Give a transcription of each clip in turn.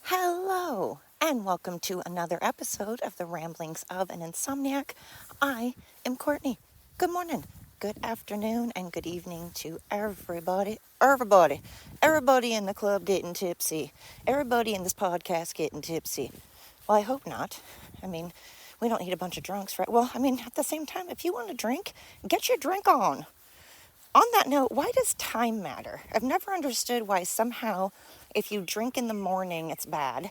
Hello, and welcome to another episode of the Ramblings of an Insomniac. I am Courtney. Good morning, good afternoon, and good evening to everybody. Everybody in the club getting tipsy. Everybody in this podcast getting tipsy. Well, I hope not. I mean, we don't need a bunch of drunks, right? Well, I mean, at the same time, if you want to drink, get your drink on. On that note, why does time matter? I've never understood why somehow if you drink in the morning, it's bad,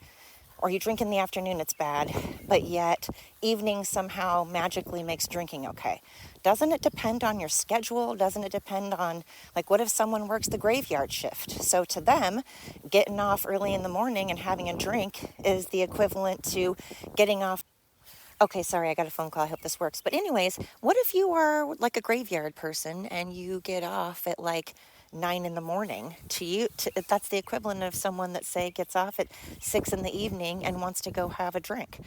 or you drink in the afternoon, it's bad, but yet evening somehow magically makes drinking okay. Doesn't it depend on your schedule? Doesn't it depend on, like, what if someone works the graveyard shift? So to them, getting off early in the morning and having a drink is the equivalent to getting off. Okay, sorry, I got a phone call. I hope this works. But anyways, what if you are like a graveyard person and you get off at like 9 in the morning? That's the equivalent of someone that, say, gets off at 6 in the evening and wants to go have a drink.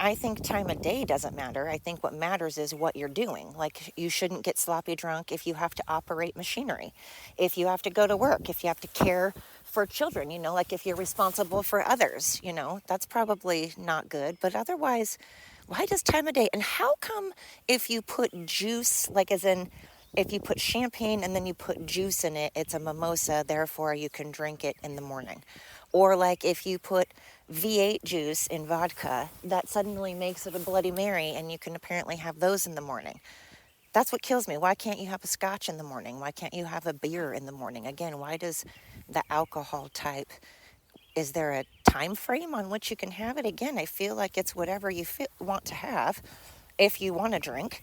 I think time of day doesn't matter. I think what matters is what you're doing. Like, you shouldn't get sloppy drunk if you have to operate machinery, if you have to go to work, if you have to care for children, like if you're responsible for others, that's probably not good. But otherwise, why does time of day? And how come if you put juice, like as in if you put champagne and then you put juice in it, it's a mimosa, therefore you can drink it in the morning? Or like if you put V8 juice in vodka, that suddenly makes it a Bloody Mary and you can apparently have those in the morning. That's what kills me. Why can't you have a scotch in the morning? Why can't you have a beer in the morning? Again, why does the alcohol type, is there a time frame on which you can have it? Again, I feel like it's whatever you want to have if you want to drink.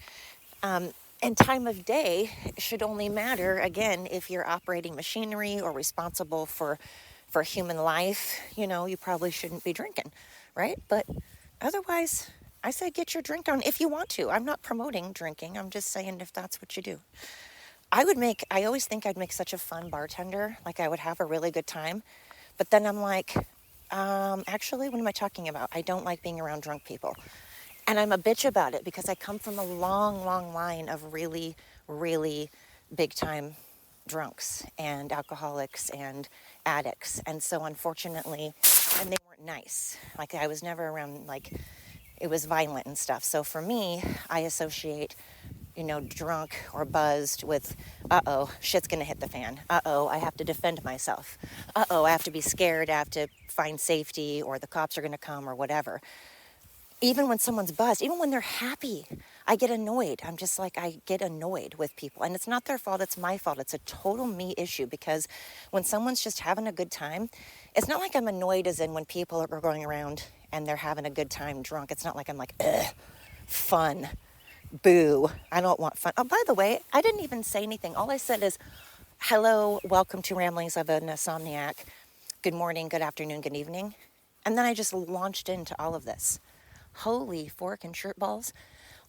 And time of day should only matter, again, if you're operating machinery or responsible for human life. You probably shouldn't be drinking, right? But otherwise, I say get your drink on if you want to. I'm not promoting drinking. I'm just saying if that's what you do. I always think I'd make such a fun bartender. Like, I would have a really good time. But then I'm like, actually, what am I talking about? I don't like being around drunk people. And I'm a bitch about it because I come from a long, long line of really, really big time drunks and alcoholics and addicts. And so unfortunately, and they weren't nice. Like, I was never around, like, it was violent and stuff. So for me, I associate, drunk or buzzed with, shit's gonna hit the fan. I have to defend myself. I have to be scared. I have to find safety, or the cops are gonna come, or whatever. Even when someone's buzzed, even when they're happy, I get annoyed. I get annoyed with people. And it's not their fault, it's my fault. It's a total me issue, because when someone's just having a good time, it's not like I'm annoyed as in when people are going around and they're having a good time drunk. It's not like I'm like, ugh, fun. Boo, I don't want fun. Oh, by the way, I didn't even say anything. All I said is, hello, welcome to Ramblings of an Insomniac. Good morning, good afternoon, good evening. And then I just launched into all of this. Holy fork and shirt balls.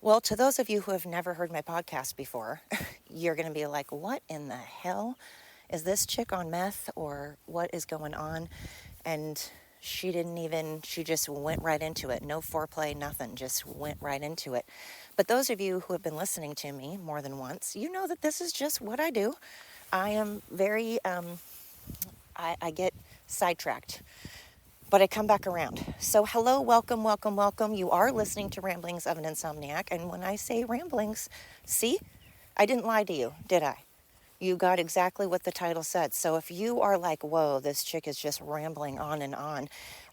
Well, to those of you who have never heard my podcast before, you're going to be like, what in the hell? Is this chick on meth, or what is going on? And she just went right into it. No foreplay, nothing, just went right into it. But those of you who have been listening to me more than once, you know that this is just what I do. I am very, I get sidetracked, but I come back around. So hello, welcome, welcome, welcome. You are listening to Ramblings of an Insomniac. And when I say ramblings, see, I didn't lie to you, did I? You got exactly what the title said. So if you are like, whoa, this chick is just rambling on and on,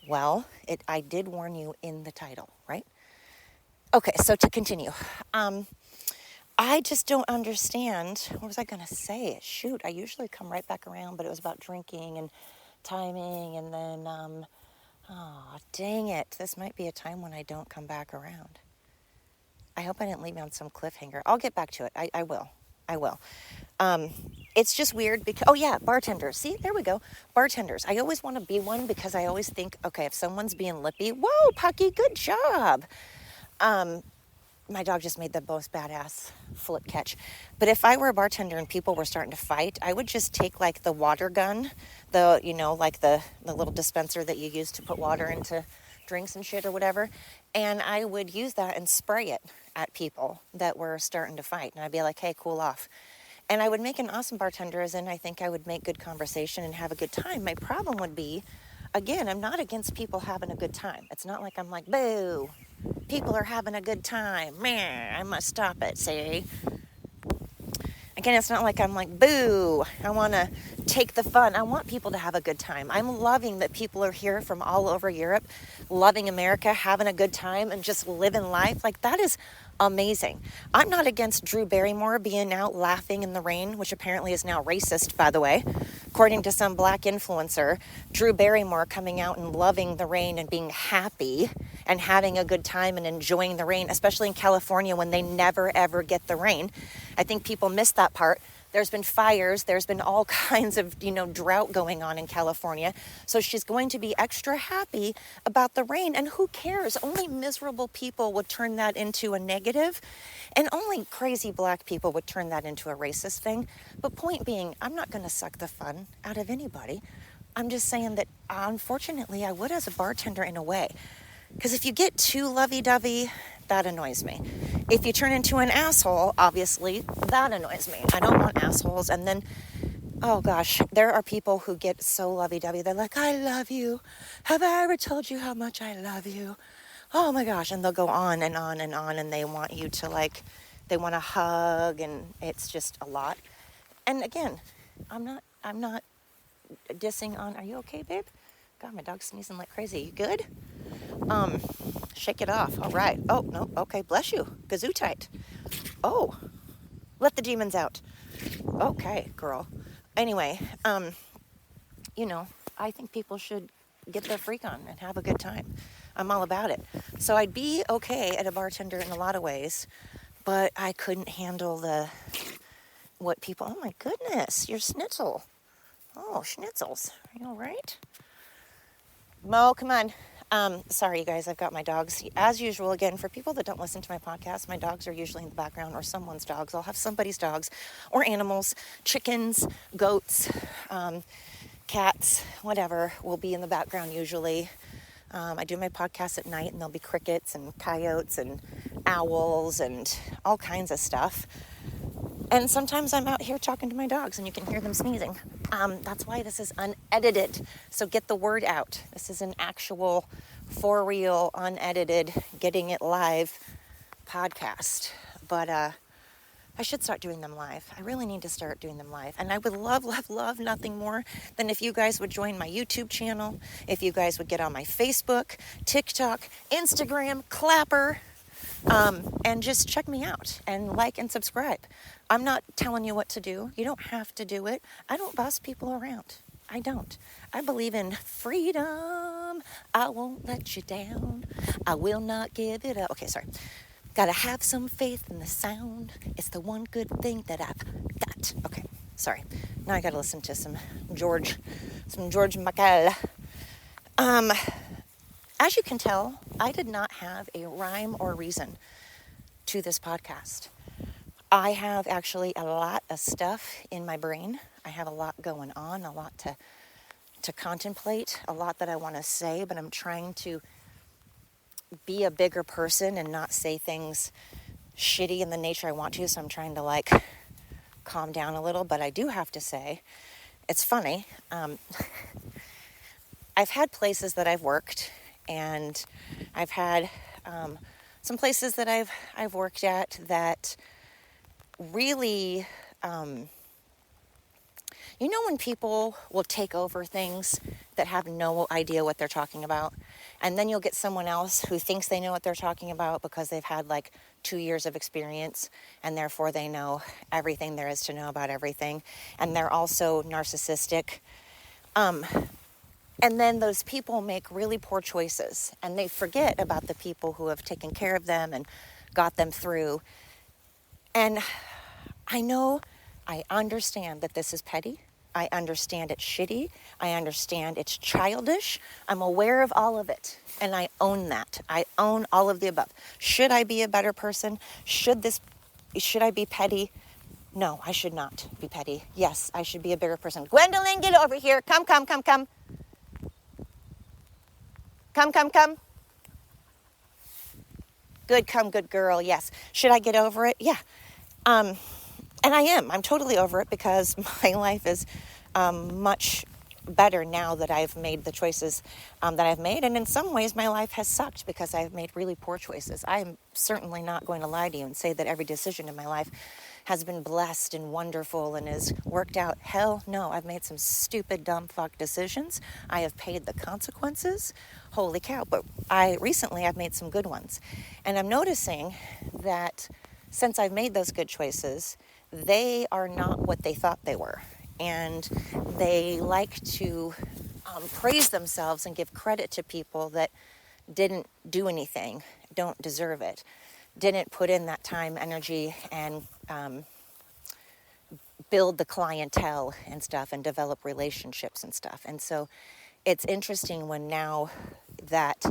well, I did warn you in the title, right? Okay, so to continue. I just don't understand. What was I going to say? Shoot, I usually come right back around, but it was about drinking and timing, and then, dang it. This might be a time when I don't come back around. I hope I didn't leave me on some cliffhanger. I'll get back to it. I will. It's just weird because, bartenders. See, there we go. Bartenders. I always want to be one because I always think, okay, if someone's being lippy, whoa, Pucky, good job. My dog just made the most badass flip catch. But if I were a bartender and people were starting to fight, I would just take like the water gun, like the little dispenser that you use to put water into drinks and shit or whatever. And I would use that and spray it at people that were starting to fight. And I'd be like, hey, cool off. And I would make an awesome bartender, as in I think I would make good conversation and have a good time. My problem would be again, I'm not against people having a good time. It's not like I'm like, boo, people are having a good time. Man, I must stop it, see? Again, it's not like I'm like, boo, I want to take the fun. I want people to have a good time. I'm loving that people are here from all over Europe, loving America, having a good time, and just living life. Like, that is amazing. I'm not against Drew Barrymore being out laughing in the rain, which apparently is now racist, by the way. According to some black influencer, Drew Barrymore coming out and loving the rain and being happy and having a good time and enjoying the rain, especially in California when they never, ever get the rain. I think people miss that part. There's been fires. There's been all kinds of, drought going on in California. So she's going to be extra happy about the rain. And who cares? Only miserable people would turn that into a negative, and only crazy black people would turn that into a racist thing. But point being, I'm not going to suck the fun out of anybody. I'm just saying that, unfortunately, I would as a bartender in a way. Because if you get too lovey-dovey, that annoys me. If you turn into an asshole, obviously, that annoys me. I don't want assholes. And then, oh gosh, there are people who get so lovey-dovey. They're like, I love you. Have I ever told you how much I love you? Oh my gosh. And they'll go on and on and on, and they want you to they want to hug, and it's just a lot. And again, I'm not dissing on, are you okay, babe? God, my dog's sneezing like crazy. You good? Shake it off. All right. Oh, no. Okay. Bless you. Gazoo tight. Oh, let the demons out. Okay, girl. Anyway, I think people should get their freak on and have a good time. I'm all about it. So I'd be okay at a bartender in a lot of ways, but I couldn't handle what people, oh my goodness, your schnitzel. Oh, schnitzels. Are you all right? Mo, come on. Sorry, you guys, I've got my dogs. As usual, again, for people that don't listen to my podcast, my dogs are usually in the background, or someone's dogs. I'll have somebody's dogs or animals, chickens, goats, cats, whatever, will be in the background usually. I do my podcast at night, and there'll be crickets and coyotes and owls and all kinds of stuff. And sometimes I'm out here talking to my dogs, and you can hear them sneezing. That's why this is unedited. So get the word out. This is an actual, for real, unedited, getting it live podcast. But I should start doing them live. I really need to start doing them live. And I would love, love, love nothing more than if you guys would join my YouTube channel, if you guys would get on my Facebook, TikTok, Instagram, Clapper, and just check me out and like and subscribe. I'm not telling you what to do. You don't have to do it. I don't boss people around. I don't. I believe in freedom. I won't let you down. I will not give it up. Okay, sorry. Gotta have some faith in the sound. It's the one good thing that I've got. Okay, sorry. Now I gotta listen to some George Michael. As you can tell, I did not have a rhyme or reason to this podcast. I have actually a lot of stuff in my brain. I have a lot going on, a lot to contemplate, a lot that I want to say, but I'm trying to be a bigger person and not say things shitty in the nature I want to, so I'm trying to calm down a little. But I do have to say, it's funny. I've had places that I've worked, and I've had some places that I've worked at that really, when people will take over things that have no idea what they're talking about, and then you'll get someone else who thinks they know what they're talking about because they've had 2 years of experience, and therefore they know everything there is to know about everything, and they're also narcissistic. And then those people make really poor choices, and they forget about the people who have taken care of them and got them through. And I understand that this is petty. I understand it's shitty. I understand it's childish. I'm aware of all of it, and I own that. I own all of the above. Should I be a better person? Should I be petty? No, I should not be petty. Yes, I should be a bigger person. Gwendolyn, get over here. Come. Come. Good, come, good girl, yes. Should I get over it? Yeah. And I am. I'm totally over it because my life is much better now that I've made the choices that I've made. And in some ways, my life has sucked because I've made really poor choices. I am certainly not going to lie to you and say that every decision in my life has been blessed and wonderful and has worked out. Hell no, I've made some stupid, dumb fuck decisions. I have paid the consequences. Holy cow. But recently I've made some good ones. And I'm noticing that since I've made those good choices, they are not what they thought they were. And they like to praise themselves and give credit to people that didn't do anything, don't deserve it, didn't put in that time, energy, and build the clientele and stuff and develop relationships and stuff. And so it's interesting when now that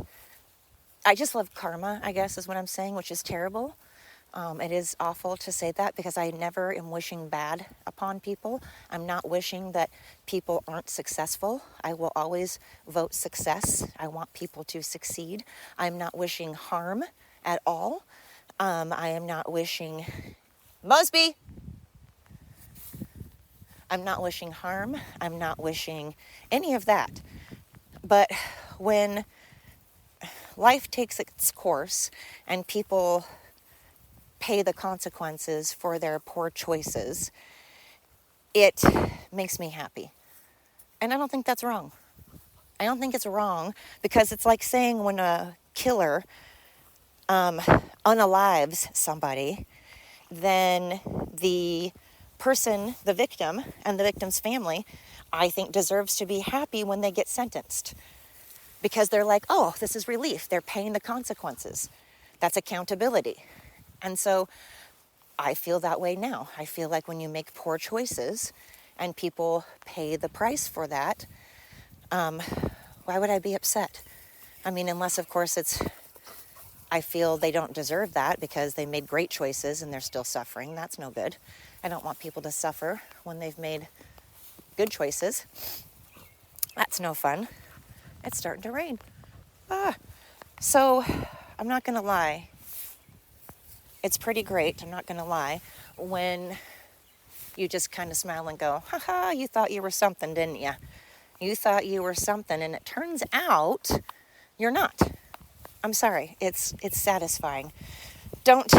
I just love karma, I guess is what I'm saying, which is terrible. It is awful to say that because I never am wishing bad upon people. I'm not wishing that people aren't successful. I will always vote success. I want people to succeed. I'm not wishing harm at all. I am not wishing... Mosby! I'm not wishing harm. I'm not wishing any of that. But when life takes its course and people pay the consequences for their poor choices, it makes me happy. And I don't think that's wrong. I don't think it's wrong because it's like saying when a killer unalives somebody, then the person, the victim, and the victim's family, I think deserves to be happy when they get sentenced. Because they're like, oh, this is relief. They're paying the consequences. That's accountability. And so I feel that way now. I feel like when you make poor choices and people pay the price for that, why would I be upset? I mean, unless, of course, I feel they don't deserve that because they made great choices and they're still suffering. That's no good. I don't want people to suffer when they've made good choices. That's no fun. It's starting to rain. So I'm not going to lie. It's pretty great, I'm not going to lie, when you just kind of smile and go, haha, you thought you were something, didn't you? You thought you were something, and it turns out you're not. I'm sorry, it's satisfying. Don't,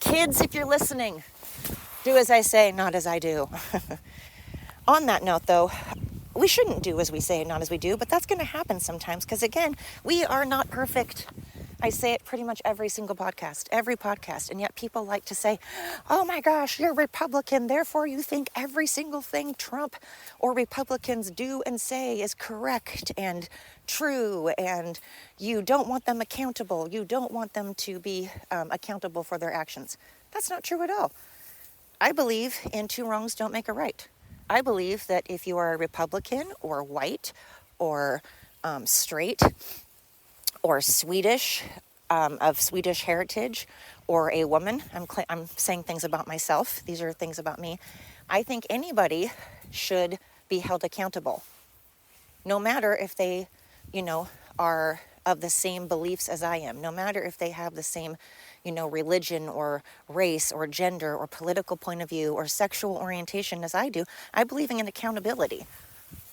kids, if you're listening, do as I say, not as I do. On that note, though, we shouldn't do as we say, not as we do, but that's going to happen sometimes, because again, we are not perfect. I say it pretty much every single podcast, and yet people like to say, oh my gosh, you're Republican, therefore you think every single thing Trump or Republicans do and say is correct and true, and you don't want them accountable. You don't want them to be accountable for their actions. That's not true at all. I believe in two wrongs don't make a right. I believe that if you are a Republican or white or straight, or Swedish, of Swedish heritage, or a woman. I'm saying things about myself. These are things about me. I think anybody should be held accountable, no matter if they, are of the same beliefs as I am, no matter if they have the same, religion or race or gender or political point of view or sexual orientation as I do. I believe in accountability.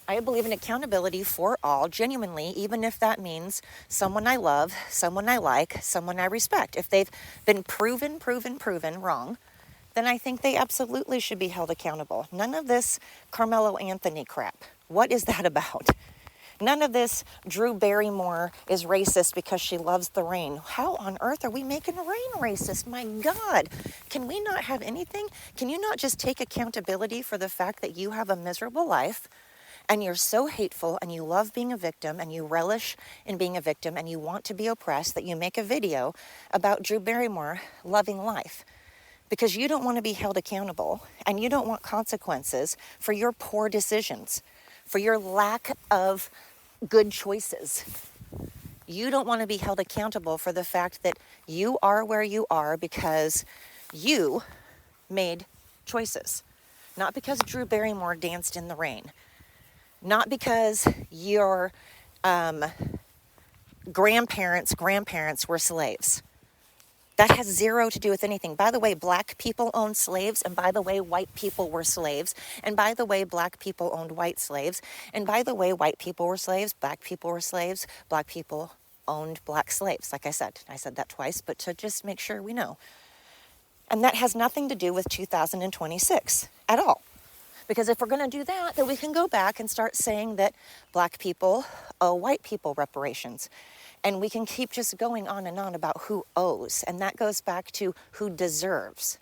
I believe in accountability for all, genuinely, even if that means someone I love, someone I like, someone I respect. If they've been proven wrong, then I think they absolutely should be held accountable. None of this Carmelo Anthony crap. What is that about? None of this Drew Barrymore is racist because she loves the rain. How on earth are we making rain racist? My God, can we not have anything? Can you not just take accountability for the fact that you have a miserable life and you're so hateful and you love being a victim and you relish in being a victim and you want to be oppressed that you make a video about Drew Barrymore loving life? Because you don't want to be held accountable and you don't want consequences for your poor decisions, for your lack of good choices. You don't want to be held accountable for the fact that you are where you are because you made choices. Not because Drew Barrymore danced in the rain. Not because your grandparents were slaves. That has zero to do with anything. By the way, black people owned slaves. And by the way, white people were slaves. And by the way, black people owned white slaves. And by the way, white people were slaves. Black people were slaves. Black people owned black slaves. Like I said that twice, but to just make sure we know. And that has nothing to do with 2026 at all. Because if we're going to do that, then we can go back and start saying that black people owe white people reparations. And we can keep just going on and on about who owes. And that goes back to who deserves.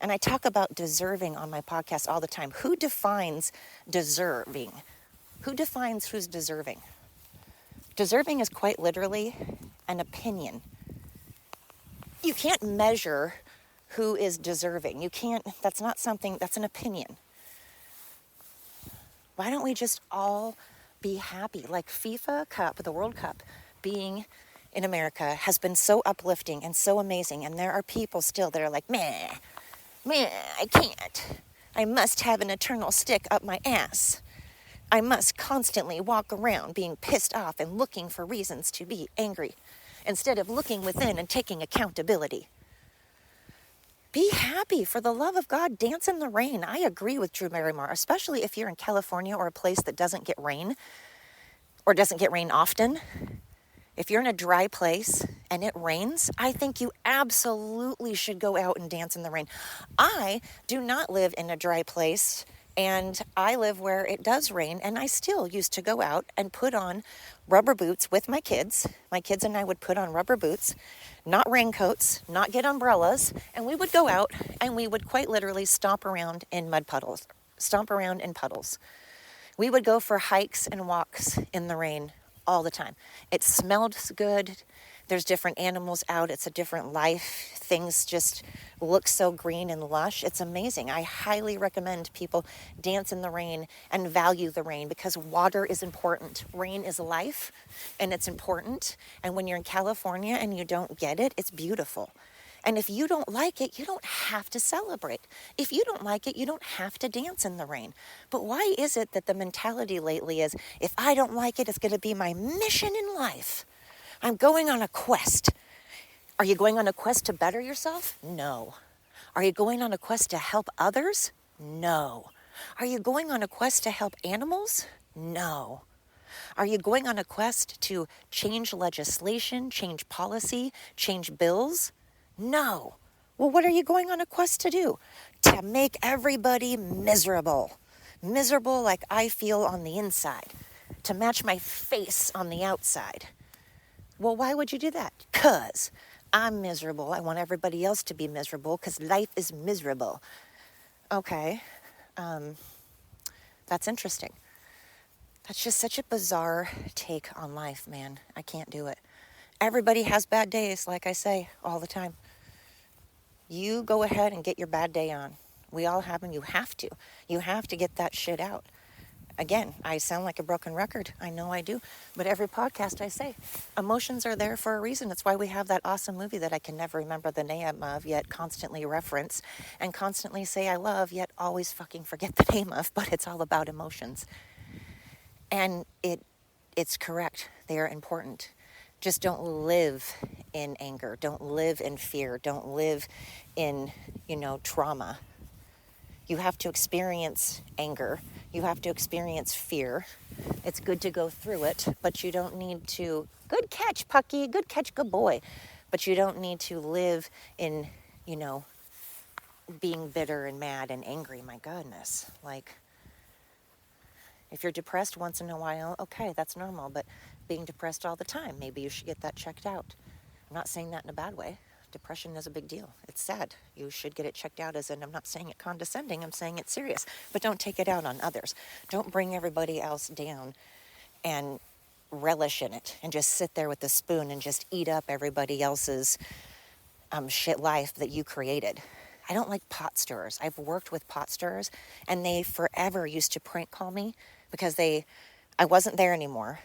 And I talk about deserving on my podcast all the time. Who defines deserving? Who defines who's deserving? Deserving is quite literally an opinion. You can't measure who is deserving. You can't, that's not something, that's an opinion. Why don't we just all be happy? Like FIFA Cup, the World Cup, being in America has been so uplifting and so amazing. And there are people still that are like, meh, I can't. I must have an eternal stick up my ass. I must constantly walk around being pissed off and looking for reasons to be angry instead of looking within and taking accountability. Be happy, for the love of God, dance in the rain. I agree with Drew Barrymore, especially if you're in California or a place that doesn't get rain or doesn't get rain often. If you're in a dry place and it rains, I think you absolutely should go out and dance in the rain. I do not live in a dry place, and I live where it does rain, and I still used to go out and put on rubber boots with my kids. My kids and I would put on rubber boots, not raincoats, not get umbrellas, and we would go out and we would quite literally stomp around in puddles. We would go for hikes and walks in the rain all the time. It smelled good. There's different animals out. It's a different life. Things just look so green and lush. It's amazing. I highly recommend people dance in the rain and value the rain, because water is important. Rain is life, and it's important. And when you're in California and you don't get it, it's beautiful. And if you don't like it, you don't have to celebrate. If you don't like it, you don't have to dance in the rain. But why is it that the mentality lately is, if I don't like it, it's going to be my mission in life? I'm going on a quest. Are you going on a quest to better yourself? No. Are you going on a quest to help others? No. Are you going on a quest to help animals? No. Are you going on a quest to change legislation, change policy, change bills? No. Well, what are you going on a quest to do? To make everybody miserable. Miserable like I feel on the inside. To match my face on the outside. Well, why would you do that? 'Cause I'm miserable. I want everybody else to be miserable because life is miserable. Okay. That's interesting. That's just such a bizarre take on life, man. I can't do it. Everybody has bad days, like I say all the time. You go ahead and get your bad day on. We all have them. You have to. You have to get that shit out. Again, I sound like a broken record. I know I do. But every podcast I say, emotions are there for a reason. That's why we have that awesome movie that I can never remember the name of, yet constantly reference, and constantly say I love, yet always fucking forget the name of. But it's all about emotions. And it's correct. They are important. Just don't live in anger. Don't live in fear. Don't live in, trauma. You have to experience anger. You have to experience fear. It's good to go through it, but you don't need to, good catch, Pucky, good catch, good boy. But you don't need to live in, being bitter and mad and angry. My goodness. Like, if you're depressed once in a while, okay, that's normal. But being depressed all the time, maybe you should get that checked out. I'm not saying that in a bad way. Depression is a big deal. It's sad. You should get it checked out, as in, I'm not saying it condescending, I'm saying it serious. But don't take it out on others. Don't bring everybody else down and relish in it and just sit there with the spoon and just eat up everybody else's shit life that you created. I don't like pot stirrers. I've worked with pot stirrers, and they forever used to prank call me because I wasn't there anymore,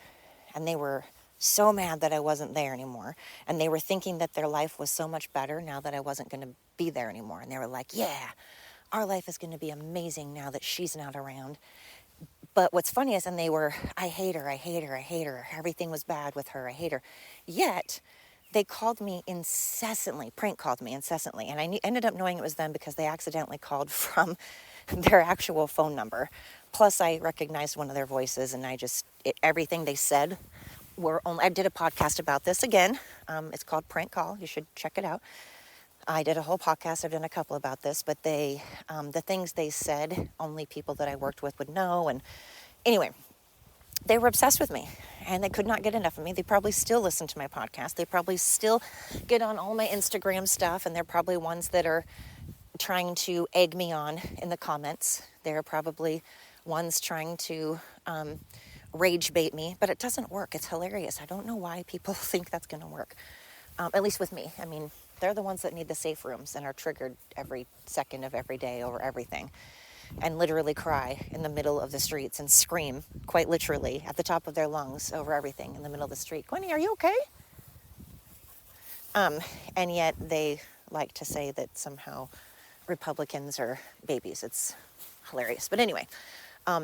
and they were so mad that I wasn't there anymore. And they were thinking that their life was so much better now that I wasn't going to be there anymore. And they were like, yeah, our life is going to be amazing now that she's not around. But what's funny is, and they were, I hate her. Everything was bad with her. I hate her. Yet they called me incessantly, prank called me incessantly. And I ended up knowing it was them because they accidentally called from their actual phone number. Plus, I recognized one of their voices, and everything they said I did a podcast about this again. It's called Prank Call. You should check it out. I did a whole podcast. I've done a couple about this, but the things they said, only people that I worked with would know. And anyway, they were obsessed with me, and they could not get enough of me. They probably still listen to my podcast. They probably still get on all my Instagram stuff, and they're probably ones that are trying to egg me on in the comments. They're probably ones trying to rage bait me, but it doesn't work. It's hilarious. I don't know why people think that's going to work, at least with me. I mean, they're the ones that need the safe rooms and are triggered every second of every day over everything, and literally cry in the middle of the streets and scream, quite literally, at the top of their lungs over everything in the middle of the street. Gwenny, are you okay? And yet they like to say that somehow Republicans are babies. It's hilarious. But anyway,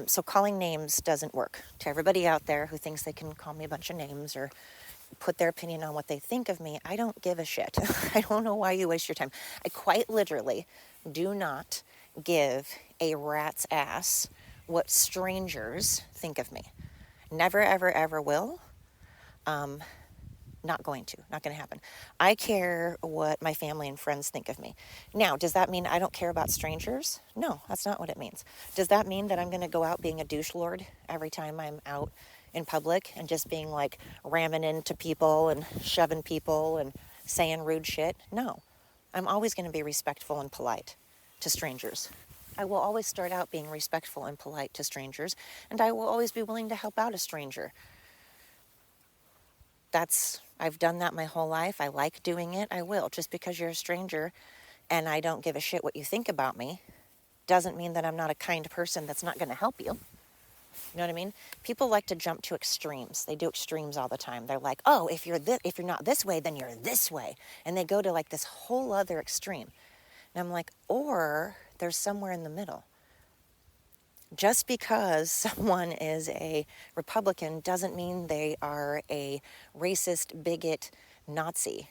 so calling names doesn't work. To everybody out there who thinks they can call me a bunch of names or put their opinion on what they think of me, I don't give a shit. I don't know why you waste your time. I quite literally do not give a rat's ass what strangers think of me. Never, ever, ever will. Not going to happen. I care what my family and friends think of me. Now, does that mean I don't care about strangers? No, that's not what it means. Does that mean that I'm going to go out being a douche lord every time I'm out in public and just being like ramming into people and shoving people and saying rude shit? No, I'm always going to be respectful and polite to strangers. I will always start out being respectful and polite to strangers, and I will always be willing to help out a stranger. I've done that my whole life. I like doing it. I will. Just because you're a stranger and I don't give a shit what you think about me doesn't mean that I'm not a kind person that's not going to help you. You know what I mean? People like to jump to extremes. They do extremes all the time. They're like, oh, if you're not this way, then you're this way. And they go to like this whole other extreme. And I'm like, or there's somewhere in the middle. Just because someone is a Republican doesn't mean they are a racist, bigot, Nazi.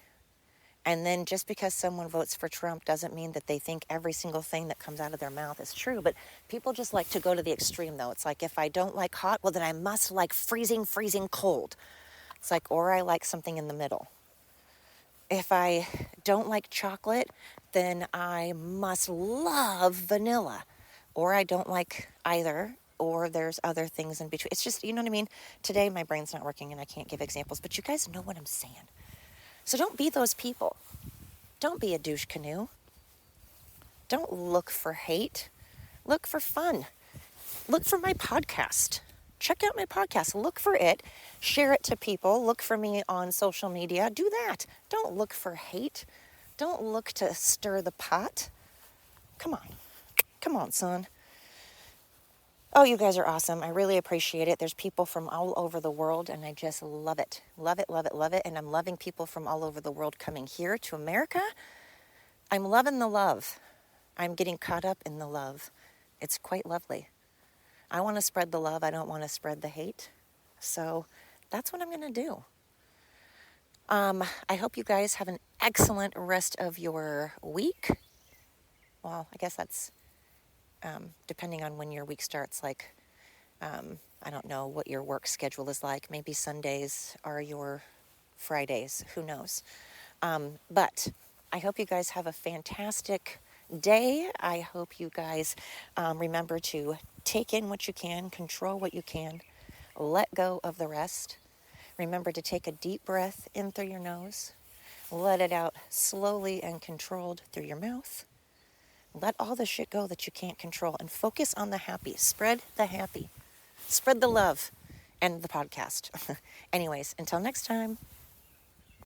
And then just because someone votes for Trump doesn't mean that they think every single thing that comes out of their mouth is true. But people just like to go to the extreme, though. It's like, if I don't like hot, well, then I must like freezing cold. It's like, or I like something in the middle. If I don't like chocolate, then I must love vanilla. Or I don't like either, or there's other things in between. It's just, you know what I mean? Today my brain's not working and I can't give examples, but you guys know what I'm saying. So don't be those people. Don't be a douche canoe. Don't look for hate. Look for fun. Look for my podcast. Check out my podcast. Look for it. Share it to people. Look for me on social media. Do that. Don't look for hate. Don't look to stir the pot. Come on. Come on, son. Oh, you guys are awesome. I really appreciate it. There's people from all over the world, and I just love it. Love it, love it, love it. And I'm loving people from all over the world coming here to America. I'm loving the love. I'm getting caught up in the love. It's quite lovely. I want to spread the love. I don't want to spread the hate. So that's what I'm going to do. I hope you guys have an excellent rest of your week. Well, I guess that's depending on when your week starts, like, I don't know what your work schedule is like. Maybe Sundays are your Fridays. Who knows? But I hope you guys have a fantastic day. I hope you guys remember to take in what you can, control what you can, let go of the rest. Remember to take a deep breath in through your nose, let it out slowly and controlled through your mouth. Let all the shit go that you can't control and focus on the happy. Spread the happy. Spread the love and the podcast. Anyways, until next time.